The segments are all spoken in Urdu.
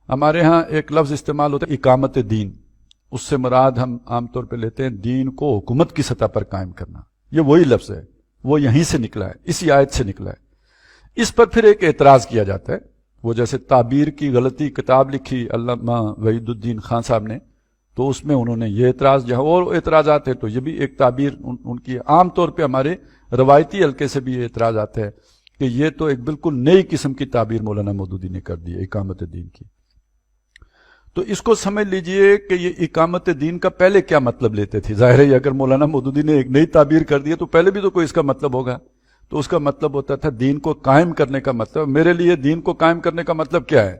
ہمارے ہاں ایک لفظ استعمال ہوتا ہے اقامت دین، اس سے مراد ہم عام طور پہ لیتے ہیں دین کو حکومت کی سطح پر قائم کرنا، یہ وہی لفظ ہے، وہ یہیں سے نکلا ہے، اسی آیت سے نکلا ہے۔ اس پر پھر ایک اعتراض کیا جاتا ہے، وہ جیسے تعبیر کی غلطی کتاب لکھی علامہ وحید الدین خان صاحب نے، تو اس میں انہوں نے یہ اعتراض، جہاں اور اعتراضات ہیں تو یہ بھی ایک تعبیر ان کی عام طور پہ ہمارے روایتی حلقے سے بھی یہ اعتراض آتا ہے کہ یہ تو ایک بالکل نئی قسم کی تعبیر مولانا مودودی نے کر دی ہے اقامت دین کی۔ تو اس کو سمجھ لیجئے کہ یہ اقامت دین کا پہلے کیا مطلب لیتے تھے۔ ظاہر ہے اگر مولانا مودودی نے ایک نئی تعبیر کر دی ہے تو پہلے بھی تو کوئی اس کا مطلب ہوگا، تو اس کا مطلب ہوتا تھا دین کو قائم کرنے کا مطلب۔ میرے لیے دین کو قائم کرنے کا مطلب کیا ہے؟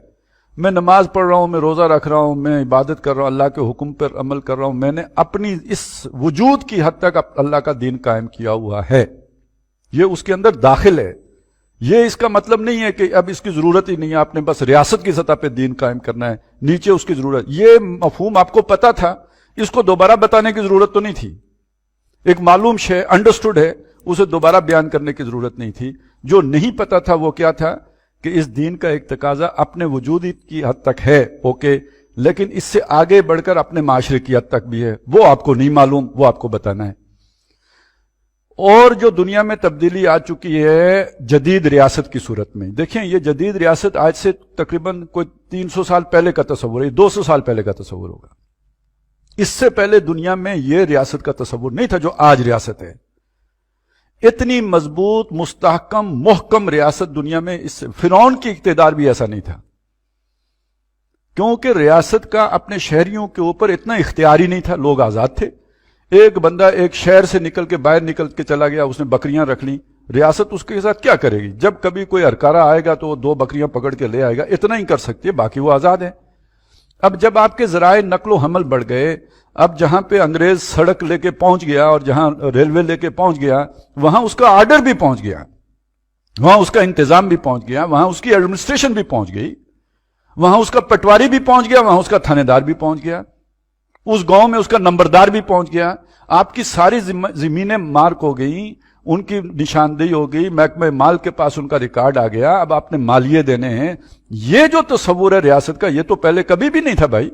میں نماز پڑھ رہا ہوں، میں روزہ رکھ رہا ہوں، میں عبادت کر رہا ہوں، اللہ کے حکم پر عمل کر رہا ہوں، میں نے اپنی اس وجود کی حد تک اللہ کا دین قائم کیا ہوا ہے، یہ اس کے اندر داخل ہے۔ یہ اس کا مطلب نہیں ہے کہ اب اس کی ضرورت ہی نہیں ہے، آپ نے بس ریاست کی سطح پہ دین قائم کرنا ہے، نیچے اس کی ضرورت۔ یہ مفہوم آپ کو پتا تھا، اس کو دوبارہ بتانے کی ضرورت تو نہیں تھی، ایک معلوم شے انڈرسٹوڈ ہے، اسے دوبارہ بیان کرنے کی ضرورت نہیں تھی۔ جو نہیں پتا تھا وہ کیا تھا کہ اس دین کا ایک تقاضا اپنے وجود کی حد تک ہے، اوکے، لیکن اس سے آگے بڑھ کر اپنے معاشرے کی حد تک بھی ہے، وہ آپ کو نہیں معلوم، وہ آپ کو بتانا ہے۔ اور جو دنیا میں تبدیلی آ چکی ہے جدید ریاست کی صورت میں، دیکھیں یہ جدید ریاست آج سے تقریباً کوئی 300 سال پہلے کا تصور ہے، 200 سال پہلے کا تصور ہوگا۔ اس سے پہلے دنیا میں یہ ریاست کا تصور نہیں تھا جو آج ریاست ہے۔ اتنی مضبوط، مستحکم، محکم ریاست دنیا میں اس فرعون کی اقتدار بھی ایسا نہیں تھا، کیونکہ ریاست کا اپنے شہریوں کے اوپر اتنا اختیاری نہیں تھا، لوگ آزاد تھے۔ ایک بندہ ایک شہر سے نکل کے باہر نکل کے چلا گیا، اس نے بکریاں رکھ لیں، ریاست اس کے ساتھ کیا کرے گی؟ جب کبھی کوئی ہرکارا آئے گا تو وہ 2 بکریاں پکڑ کے لے آئے گا، اتنا ہی کر سکتی ہے، باقی وہ آزاد ہے۔ اب جب آپ کے ذرائع نقل و حمل بڑھ گئے، اب جہاں پہ انگریز سڑک لے کے پہنچ گیا اور جہاں ریلوے لے کے پہنچ گیا، وہاں اس کا آرڈر بھی پہنچ گیا، وہاں اس کا انتظام بھی پہنچ گیا، وہاں اس کی ایڈمنسٹریشن بھی پہنچ گئی، وہاں اس کا پٹواری بھی پہنچ گیا، وہاں اس کا تھانے دار بھی پہنچ گیا، اس گاؤں میں اس کا نمبردار بھی پہنچ گیا۔ آپ کی ساری زمینیں مارک ہو گئیں، ان کی نشاندہی ہو گئی، محکمہ مال کے پاس ان کا ریکارڈ آ گیا، اب آپ نے مالیے دینے ہیں۔ یہ جو تصور ہے ریاست کا، یہ تو پہلے کبھی بھی نہیں تھا بھائی۔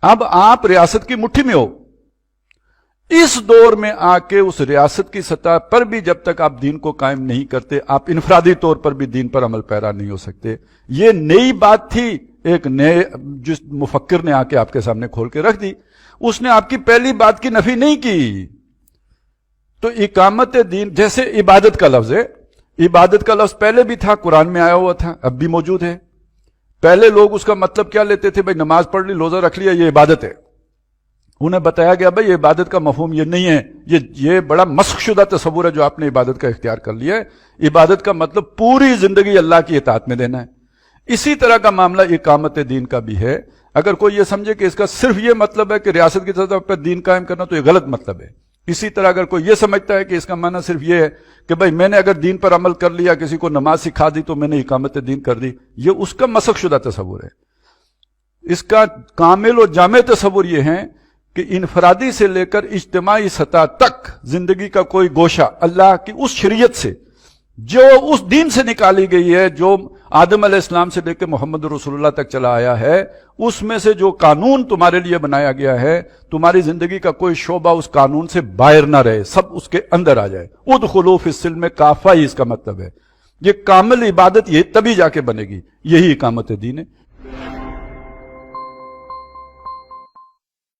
اب آپ ریاست کی مٹھی میں ہو۔ اس دور میں آ کے اس ریاست کی سطح پر بھی جب تک آپ دین کو قائم نہیں کرتے، آپ انفرادی طور پر بھی دین پر عمل پیرا نہیں ہو سکتے۔ یہ نئی بات تھی، ایک نئے جس مفکر نے آ کے آپ کے سامنے کھول کے رکھ دی، اس نے آپ کی پہلی بات کی نفی نہیں کی۔ تو اقامت دین جیسے عبادت کا لفظ ہے، عبادت کا لفظ پہلے بھی تھا، قرآن میں آیا ہوا تھا، اب بھی موجود ہے۔ پہلے لوگ اس کا مطلب کیا لیتے تھے؟ بھائی نماز پڑھ لی، روزہ رکھ لیا، یہ عبادت ہے۔ انہیں بتایا گیا بھائی یہ عبادت کا مفہوم یہ نہیں ہے، یہ بڑا مسخ شدہ تصور ہے جو آپ نے عبادت کا اختیار کر لیا ہے۔ عبادت کا مطلب پوری زندگی اللہ کی اطاعت میں دینا ہے۔ اسی طرح کا معاملہ اقامت دین کا بھی ہے۔ اگر کوئی یہ سمجھے کہ اس کا صرف یہ مطلب ہے کہ ریاست کی سطح پر دین قائم کرنا، تو یہ غلط مطلب ہے۔ اسی طرح اگر کوئی یہ سمجھتا ہے کہ اس کا معنی صرف یہ ہے کہ بھائی میں نے اگر دین پر عمل کر لیا، کسی کو نماز سکھا دی تو میں نے اقامت دین کر دی، یہ اس کا مسخ شدہ تصور ہے۔ اس کا کامل و جامع تصور یہ ہے کہ انفرادی سے لے کر اجتماعی سطح تک زندگی کا کوئی گوشہ اللہ کی اس شریعت سے جو اس دین سے نکالی گئی ہے، جو آدم علیہ السلام سے لے کے محمد رسول اللہ تک چلا آیا ہے، اس میں سے جو قانون تمہارے لیے بنایا گیا ہے، تمہاری زندگی کا کوئی شعبہ اس قانون سے باہر نہ رہے، سب اس کے اندر آ جائے۔ ادخلوا فی السلم کافہ، ہی اس کا مطلب ہے۔ یہ کامل عبادت یہ تبھی جا کے بنے گی، یہی اقامت دین ہے۔